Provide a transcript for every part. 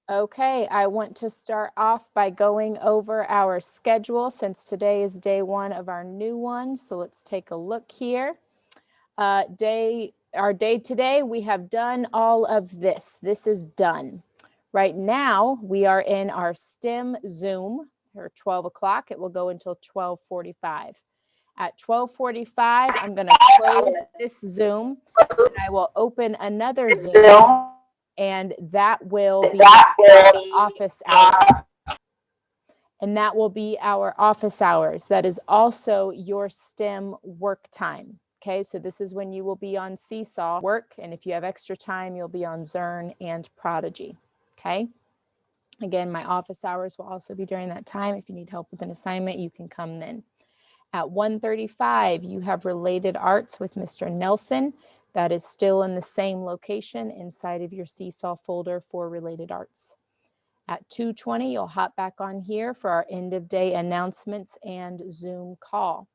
Okay, I want to start off by going over our schedule since today is day one of our new one. So let's take a look here. Our day today, we have done all of this. This is done. Right now, we are in our STEM Zoom, or 12 o'clock. It will go until 12:45. At 12:45, I'm going to close this Zoom, and I will open another Zoom, and that will be our office hours. And that will be our office hours. That is also your STEM work time. Okay, so this is when you will be on Seesaw work, and if you have extra time, you'll be on Zern and Prodigy. Okay, again, my office hours will also be during that time. If you need help with an assignment, you can come then. At 1:35, you have Related Arts with Mr. Nelson. That is still in the same location inside of your Seesaw folder for Related Arts. At 2:20, you'll hop back on here for our end of day announcements and Zoom call.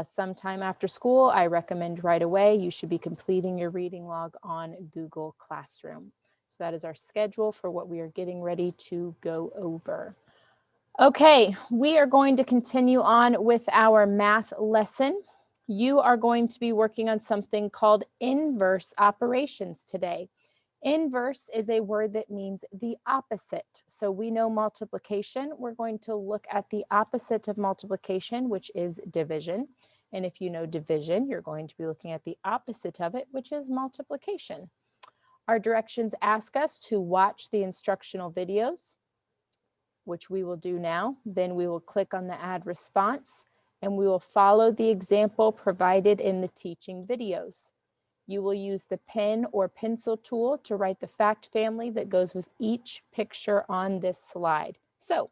Sometime after school, I recommend right away, you should be completing your reading log on Google Classroom. So that is our schedule for what we are getting ready to go over. Okay, we are going to continue on with our math lesson. You are going to be working on something called inverse operations today. Inverse is a word that means the opposite. So we know multiplication. We're going to look at the opposite of multiplication, which is division. And if you know division, you're going to be looking at the opposite of it, which is multiplication. Our directions ask us to watch the instructional videos, which we will do now. Then we will click on the add response, and we will follow the example provided in the teaching videos. You will use the pen or pencil tool to write the fact family that goes with each picture on this slide. So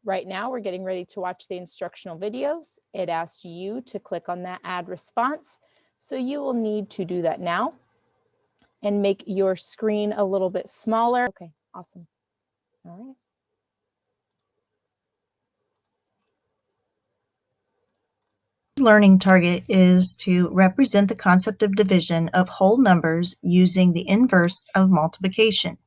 right now we're getting ready to watch the instructional videos. It asks you to click on that add response. So you will need to do that now and make your screen a little bit smaller. Okay, awesome. All right. Learning target is to represent the concept of division of whole numbers using the inverse of multiplication.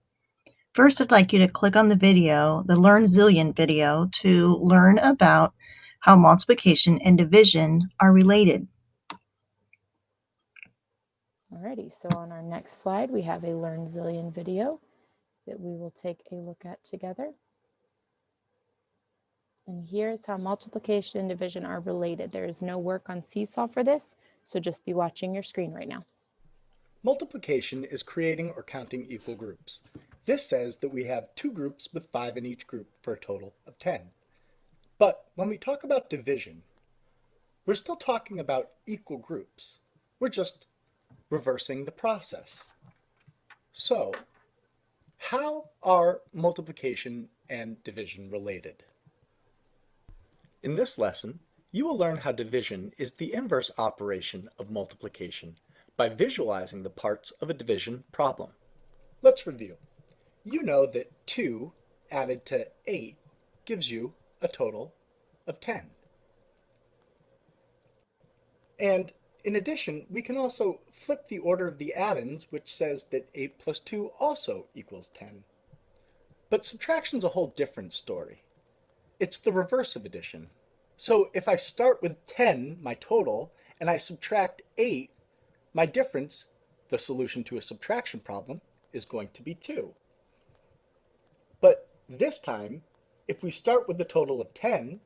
First, I'd like you to click on the video, the Learn Zillion video, to learn about how multiplication and division are related. Alrighty, so on our next slide, we have a Learn Zillion video that we will take a look at together. And here's how multiplication and division are related. There is no work on Seesaw for this, so just be watching your screen right now. Multiplication is creating or counting equal groups. This says that we have two groups with 5 in each group for a total of 10. But when we talk about division, we're still talking about equal groups. We're just reversing the process. So, how are multiplication and division related? In this lesson, you will learn how division is the inverse operation of multiplication by visualizing the parts of a division problem. Let's review. You know that 2 added to 8 gives you a total of 10. And in addition, we can also flip the order of the addends, which says that 8 plus 2 also equals 10. But subtraction's a whole different story. It's the reverse of addition. So if I start with 10, my total, and I subtract 8, my difference, the solution to a subtraction problem, is going to be 2. But this time, if we start with a total of 10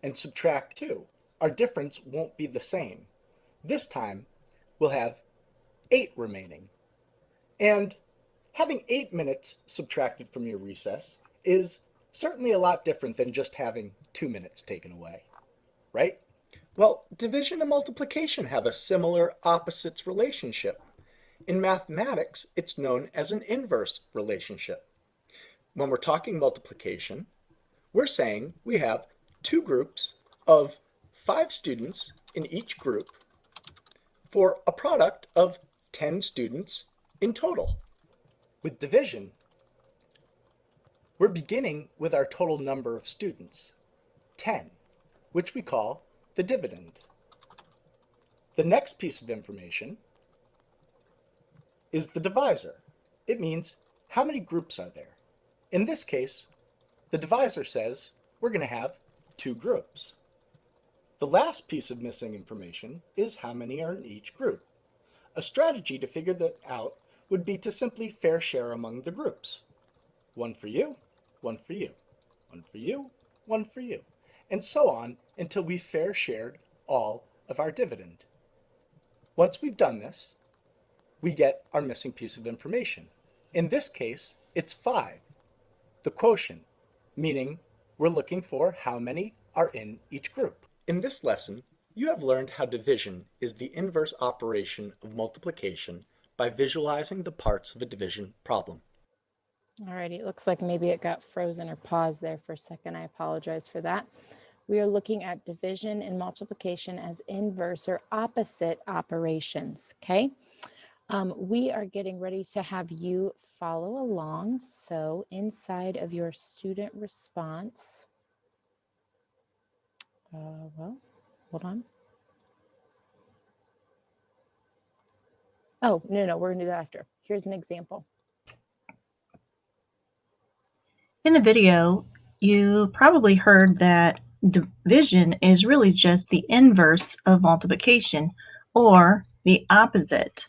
and subtract 2, our difference won't be the same. This time, we'll have 8 remaining. And having 8 minutes subtracted from your recess is certainly a lot different than just having 2 minutes taken away, right? Well, division and multiplication have a similar opposites relationship. In mathematics, it's known as an inverse relationship. When we're talking multiplication, we're saying we have two groups of 5 students in each group for a product of 10 students in total. With division, we're beginning with our total number of students, 10, which we call the dividend. The next piece of information is the divisor. It means how many groups are there. In this case, the divisor says we're going to have 2 groups. The last piece of missing information is how many are in each group. A strategy to figure that out would be to simply fair share among the groups. 1 for you, 1 for you, 1 for you, 1 for you, and so on until we fair shared all of our dividend. Once we've done this, we get our missing piece of information. In this case, it's 5, the quotient, meaning we're looking for how many are in each group. In this lesson, you have learned how division is the inverse operation of multiplication by visualizing the parts of a division problem. Alrighty, it looks like maybe it got frozen or paused there for a second. I apologize for that. We are looking at division and multiplication as inverse or opposite operations, okay? We are getting ready to have you follow along. So inside of your student response, well, hold on. Oh, no, we're gonna do that after. Here's an example. In the video, you probably heard that division is really just the inverse of multiplication, or the opposite.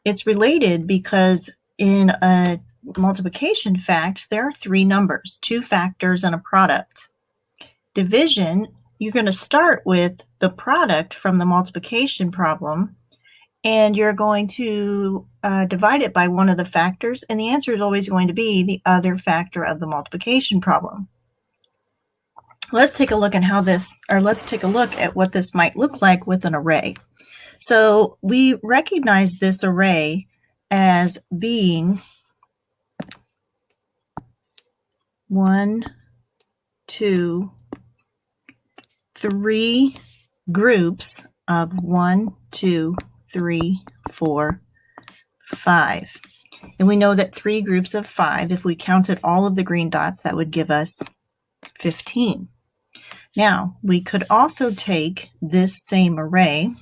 It's related because in a multiplication fact, there are 3 numbers, 2 factors and a product. Division, you're going to start with the product from the multiplication problem, and you're going to divide it by one of the factors, and the answer is always going to be the other factor of the multiplication problem. Let's take a look at let's take a look at what this might look like with an array. So we recognize this array as being 1, 2, 3 groups of 1, 2, 3, 4, 5. And we know that 3 groups of 5, if we counted all of the green dots, that would give us 15. Now, we could also take this same array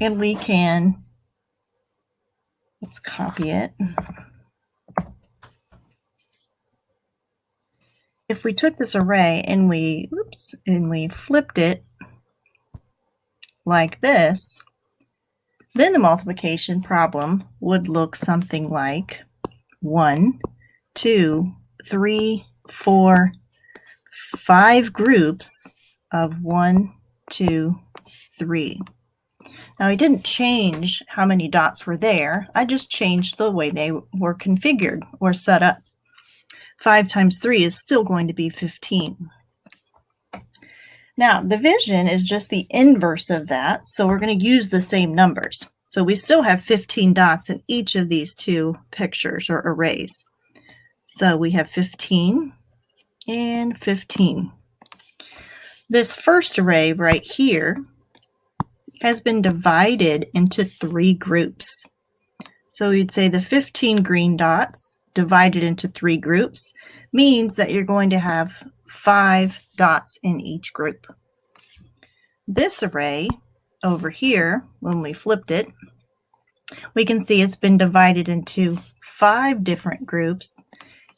and we can, let's copy it. If we took this array and we flipped it like this, then the multiplication problem would look something like 1, 2, 3, 4, 5 groups of 1, 2, 3. Now I didn't change how many dots were there. I just changed the way they were configured or set up. 5 times 3 is still going to be 15. Now, division is just the inverse of that, so we're going to use the same numbers. So we still have 15 dots in each of these 2 pictures or arrays. So we have 15 and 15. This first array right here has been divided into 3 groups. So you'd say the 15 green dots divided into 3 groups means that you're going to have 5 dots in each group. This array over here, when we flipped it, we can see it's been divided into 5 different groups,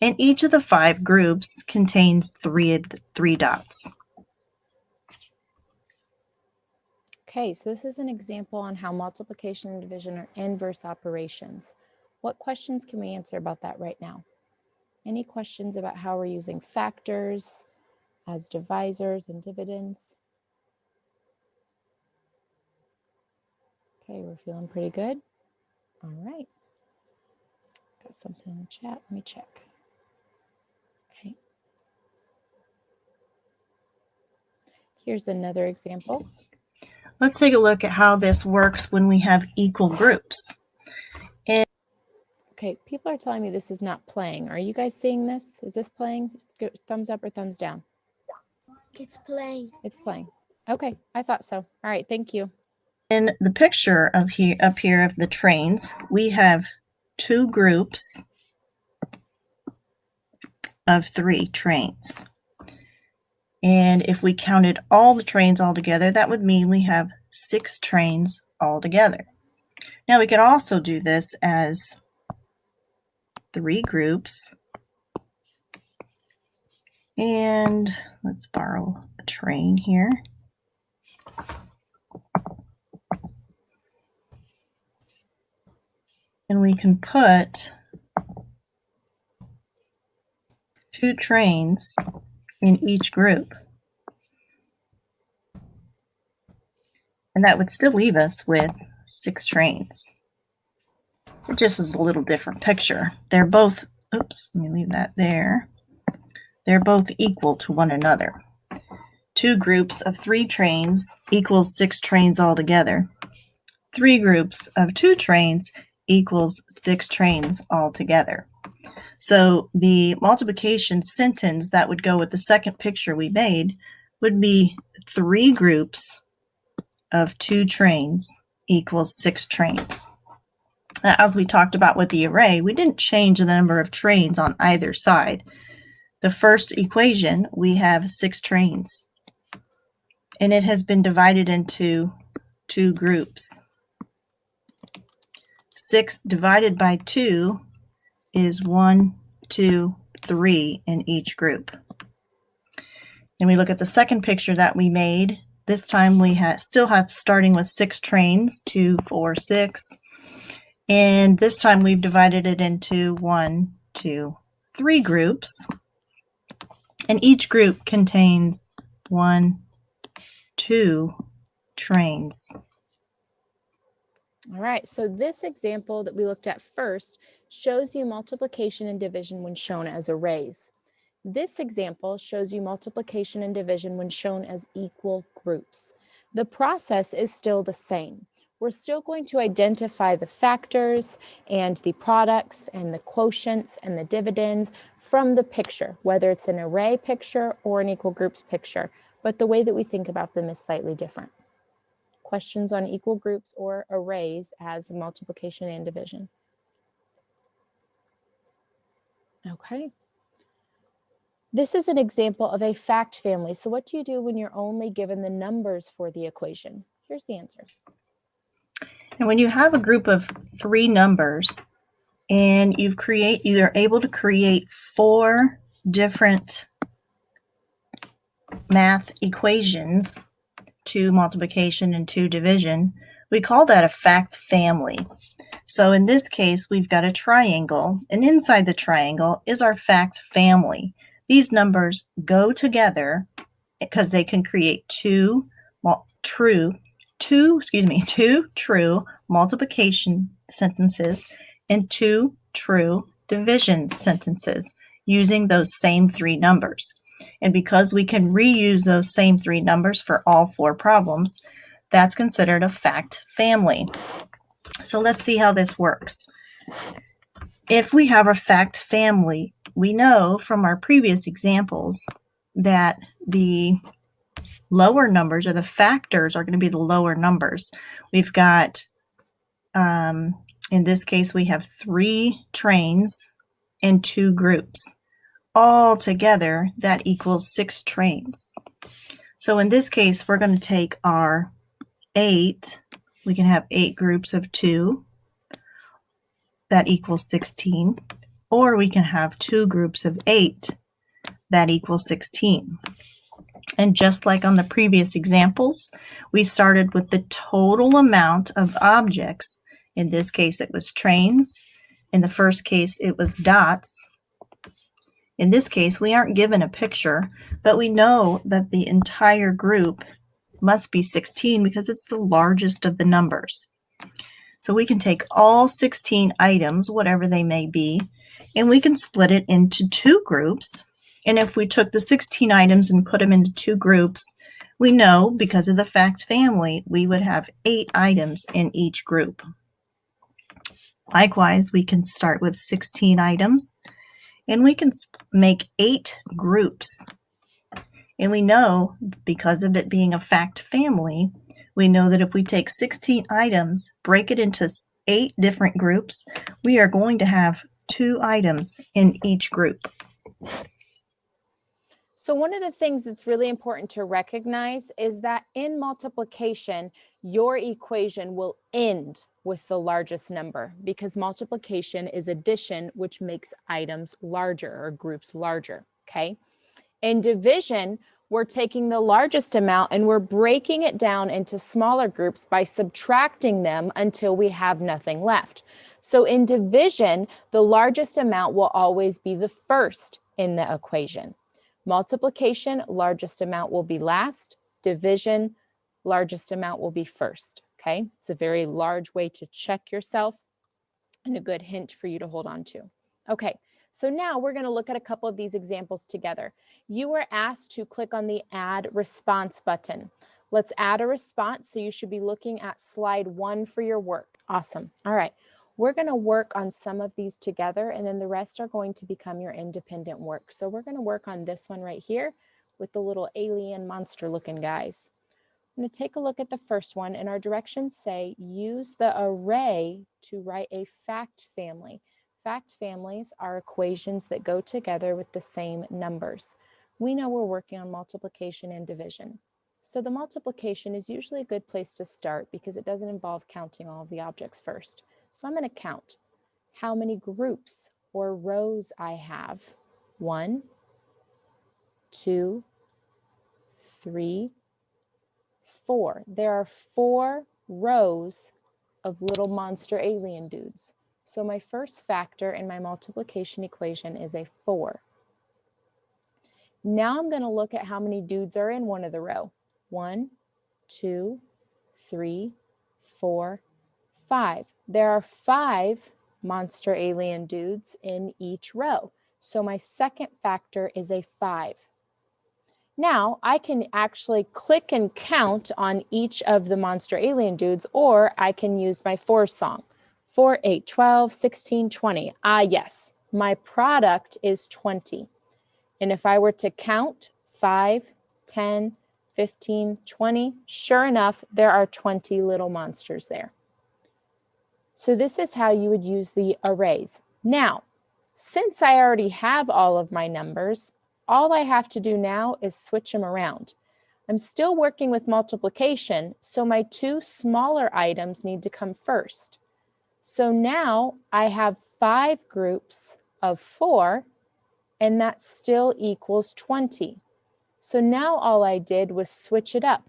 and each of the 5 groups contains 3 dots. Okay, so this is an example on how multiplication and division are inverse operations. What questions can we answer about that right now? Any questions about how we're using factors as divisors and dividends? Okay, we're feeling pretty good. All right. Got something in the chat. Let me check. Okay. Here's another example. Let's take a look at how this works when we have equal groups. Okay, people are telling me this is not playing. Are you guys seeing this? Is this playing? Thumbs up or thumbs down? It's playing. It's playing. Okay, I thought so. All right, thank you. In the picture up here of the trains, we have 2 groups of 3 trains. And if we counted all the trains all together, that would mean we have 6 trains all together. Now we could also do this as 3 groups. And let's borrow a train here. And we can put 2 trains in each group. And that would still leave us with 6 trains. It just is a little different picture. They're both, oops, let me leave that there. They're both equal to one another. 2 groups of 3 trains equals 6 trains altogether. 3 groups of 2 trains equals 6 trains altogether. So the multiplication sentence that would go with the second picture we made would be 3 groups of 2 trains equals 6 trains. Now, as we talked about with the array, we didn't change the number of trains on either side. The first equation, we have 6 trains, and it has been divided into 2 groups. 6 divided by 2 is 1, 2, 3 in each group. And we look at the second picture that we made. This time we still have starting with 6 trains, 2, 4, 6. And this time we've divided it into 1, 2, 3 groups. And each group contains 1, 2 trains. All right, so this example that we looked at first shows you multiplication and division when shown as arrays. This example shows you multiplication and division when shown as equal groups. The process is still the same. We're still going to identify the factors and the products and the quotients and the dividends from the picture, whether it's an array picture or an equal groups picture, but the way that we think about them is slightly different. Questions on equal groups or arrays as multiplication and division? Okay. This is an example of a fact family. So what do you do when you're only given the numbers for the equation? Here's the answer. And when you have a group of 3 numbers and you are able to create 4 different math equations, 2 multiplication and 2 division, we call that a fact family. So in this case, we've got a triangle, and inside the triangle is our fact family. These numbers go together because they can create two true multiplication sentences and 2 true division sentences using those same 3 numbers. And because we can reuse those same 3 numbers for all 4 problems, that's considered a fact family. So let's see how this works. If we have a fact family, we know from our previous examples that the lower numbers, or the factors, are going to be the lower numbers. We've got, in this case, we have 3 trains and 2 groups. All together, that equals 6 trains. So in this case, we're going to take our 8. We can have 8 groups of 2. That equals 16. Or we can have 2 groups of 8. That equals 16. And just like on the previous examples, we started with the total amount of objects. In this case, it was trains. In the first case, it was dots. In this case, we aren't given a picture, but we know that the entire group must be 16 because it's the largest of the numbers. So we can take all 16 items, whatever they may be, and we can split it into 2 groups. And if we took the 16 items and put them into 2 groups, we know because of the fact family, we would have 8 items in each group. Likewise, we can start with 16 items, and we can make 8 groups. And we know, because of it being a fact family, we know that if we take 16 items, break it into 8 different groups, we are going to have 2 items in each group. So one of the things that's really important to recognize is that in multiplication, your equation will end with the largest number because multiplication is addition, which makes items larger or groups larger, okay? In division, we're taking the largest amount and we're breaking it down into smaller groups by subtracting them until we have nothing left. So in division, the largest amount will always be the first in the equation. Multiplication, largest amount will be last. Division, largest amount will be first, okay? It's a very large way to check yourself and a good hint for you to hold on to. Okay, so now we're going to look at a couple of these examples together. You were asked to click on the Add Response button. Let's add a response, so you should be looking at slide 1 for your work. Awesome. All right, we're going to work on some of these together, and then the rest are going to become your independent work. So we're going to work on this one right here with the little alien monster looking guys. I'm going to take a look at the first one, and our directions say use the array to write a fact family. Fact families are equations that go together with the same numbers. We know we're working on multiplication and division. So the multiplication is usually a good place to start because it doesn't involve counting all of the objects first. So I'm going to count how many groups or rows I have. 1, 2, 3, 4. There are 4 rows of little monster alien dudes. So my first factor in my multiplication equation is a 4. Now I'm going to look at how many dudes are in one of the row. 1, 2, 3, 4, 5. There are 5 monster alien dudes in each row. So my second factor is a 5. Now I can actually click and count on each of the monster alien dudes, or I can use my 4 song. 4, 8, 12, 16, 20. Ah, yes, my product is 20. And if I were to count 5, 10, 15, 20, sure enough, there are 20 little monsters there. So this is how you would use the arrays. Now, since I already have all of my numbers, all I have to do now is switch them around. I'm still working with multiplication, so my 2 smaller items need to come first. So now I have 5 groups of 4, and that still equals 20. So now all I did was switch it up.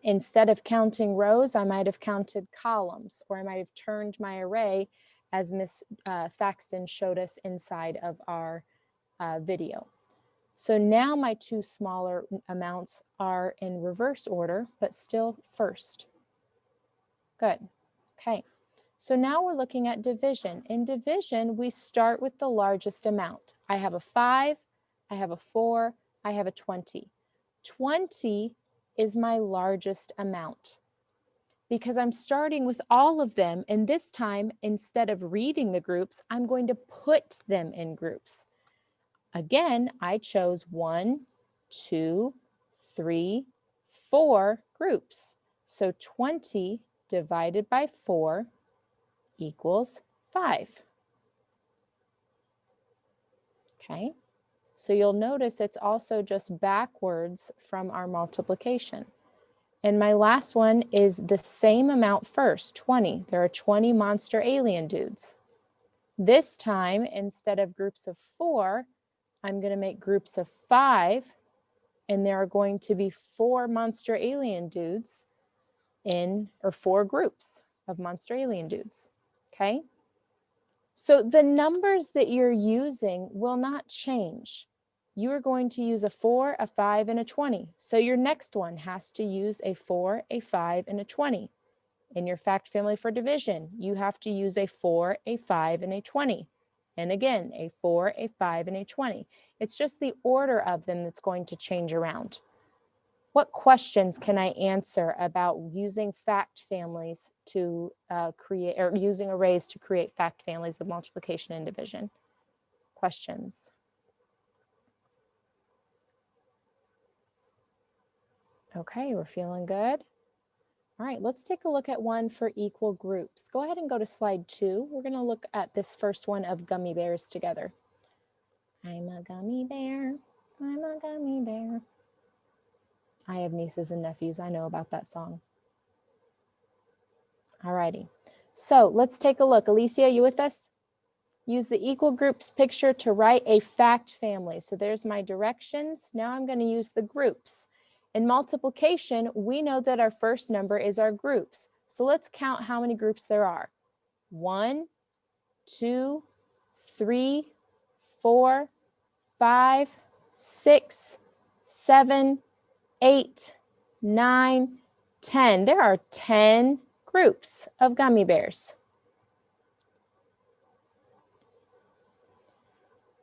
Instead of counting rows, I might have counted columns, or I might have turned my array as Miss Thaxton showed us inside of our video. So now my 2 smaller amounts are in reverse order, but still first. Good. Okay. So now we're looking at division. In division, we start with the largest amount. I have a 5, I have a 4, I have a 20. 20 is my largest amount because I'm starting with all of them, and this time, instead of reading the groups, I'm going to put them in groups. Again, I chose 1, 2, 3, 4 groups. So 20 divided by 4 equals 5. Okay, so you'll notice it's also just backwards from our multiplication. And my last one is the same amount first, 20. There are 20 monster alien dudes. This time, instead of groups of 4, I'm going to make groups of 5, and there are going to be 4 monster alien dudes or 4 groups of monster alien dudes, okay? So the numbers that you're using will not change. You are going to use a 4, a 5, and a 20. So your next one has to use a 4, a 5, and a 20. In your fact family for division, you have to use a 4, a 5, and a 20. And again, a 4, a 5, and a 20. It's just the order of them that's going to change around. What questions can I answer about using fact families to create, or using arrays to create fact families of multiplication and division? Questions? Okay, we're feeling good. All right, let's take a look at one for equal groups. Go ahead and go to slide 2. We're going to look at this first one of gummy bears together. I'm a gummy bear. I'm a gummy bear. I have nieces and nephews. I know about that song. Alrighty. So let's take a look. Alicia, you with us? Use the equal groups picture to write a fact family. So there's my directions. Now I'm going to use the groups. In multiplication, we know that our first number is our groups. So let's count how many groups there are. 1, 2, 3, 4, 5, 6, 7, 8, 9, 10. There are 10 groups of gummy bears.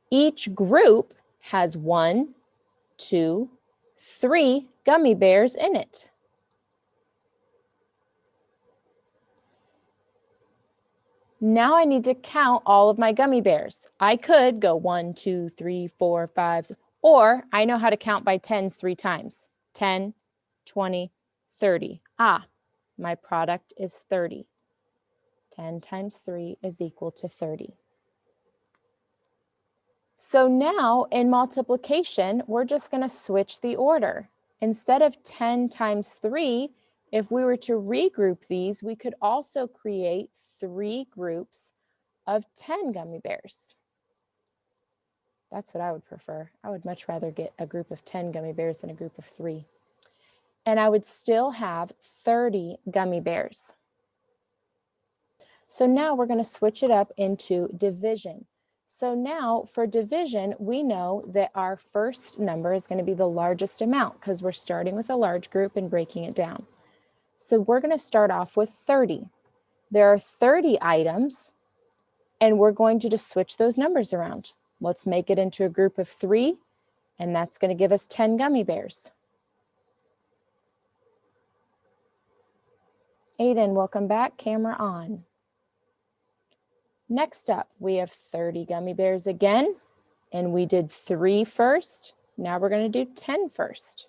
Each group has 1, 2, 3 gummy bears in it. Now I need to count all of my gummy bears. I could go 1, 2, 3, 4, 5, or I know how to count by tens 3 times. 10, 20, 30. Ah, my product is 30. 10 times 3 is equal to 30. So now in multiplication, we're just going to switch the order. Instead of 10 times 3, if we were to regroup these, we could also create 3 groups of 10 gummy bears. That's what I would prefer. I would much rather get a group of 10 gummy bears than a group of 3. And I would still have 30 gummy bears. So now we're going to switch it up into division. So now for division, we know that our first number is going to be the largest amount because we're starting with a large group and breaking it down. So we're going to start off with 30. There are 30 items, and we're going to just switch those numbers around. Let's make it into a group of 3, and that's going to give us 10 gummy bears. Aiden, welcome back. Camera on. Next up, we have 30 gummy bears again, and we did 3 first. Now we're going to do 10 first.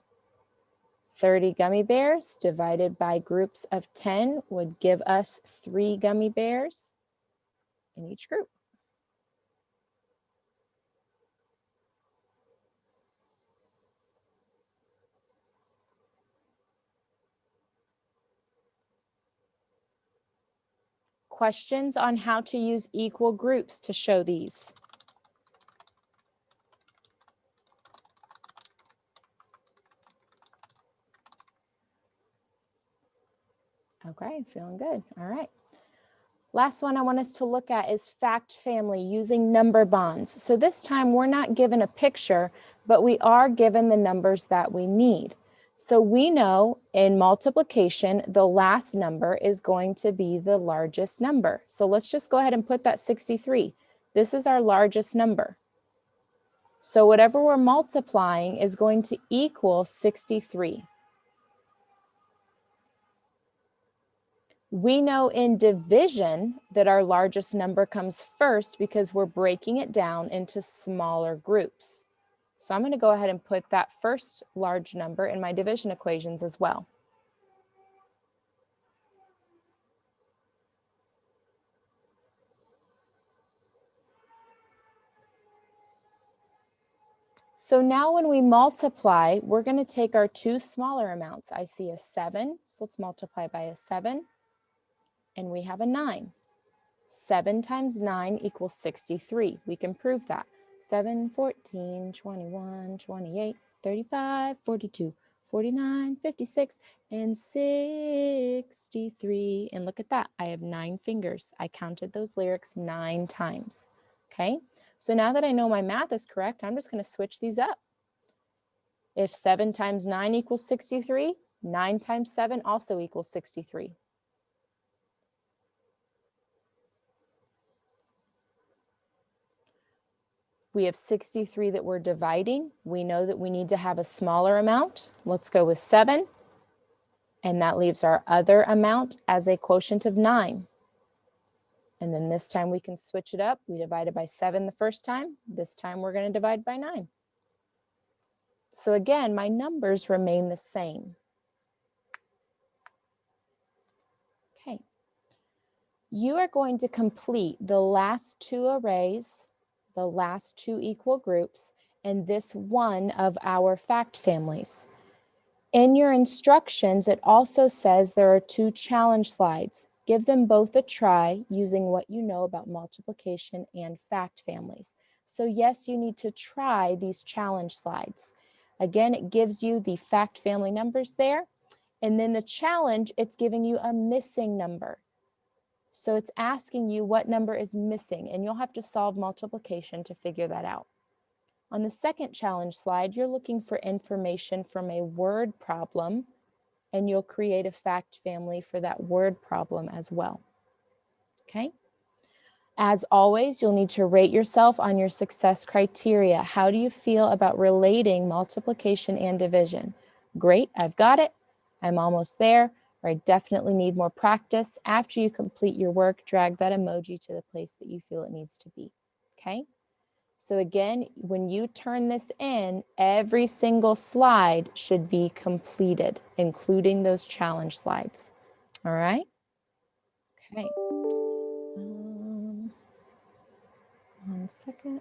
30 gummy bears divided by groups of 10 would give us 3 gummy bears in each group. Questions on how to use equal groups to show these? Okay, feeling good. All right. Last one I want us to look at is fact family using number bonds. So this time we're not given a picture, but we are given the numbers that we need. So we know in multiplication, the last number is going to be the largest number. So let's just go ahead and put that 63. This is our largest number. So whatever we're multiplying is going to equal 63. We know in division that our largest number comes first because we're breaking it down into smaller groups. So I'm going to go ahead and put that first large number in my division equations as well. So now when we multiply, we're going to take our 2 smaller amounts. I see a 7, so let's multiply by a 7, and we have a 9. 7 times 9 equals 63. We can prove that. 7, 14, 21, 28, 35, 42, 49, 56, and 63. And look at that. I have 9 fingers. I counted those lyrics 9 times. Okay? So now that I know my math is correct, I'm just going to switch these up. If 7 times 9 equals 63, 9 times 7 also equals 63. We have 63 that we're dividing. We know that we need to have a smaller amount. Let's go with 7. And that leaves our other amount as a quotient of 9. And then this time we can switch it up. We divided by 7 the first time. This time we're going to divide by 9. So again, my numbers remain the same. Okay. You are going to complete the last 2 arrays, the last 2 equal groups, and this one of our fact families. In your instructions, it also says there are 2 challenge slides. Give them both a try using what you know about multiplication and fact families. So yes, you need to try these challenge slides. Again, it gives you the fact family numbers there. And then the challenge, it's giving you a missing number. So it's asking you what number is missing, and you'll have to solve multiplication to figure that out. On the second challenge slide, you're looking for information from a word problem, and you'll create a fact family for that word problem as well. Okay? As always, you'll need to rate yourself on your success criteria. How do you feel about relating multiplication and division? Great, I've got it. I'm almost there, or I definitely need more practice. After you complete your work, drag that emoji to the place that you feel it needs to be. Okay? So again, when you turn this in, every single slide should be completed, including those challenge slides. All right? Okay. 1 second.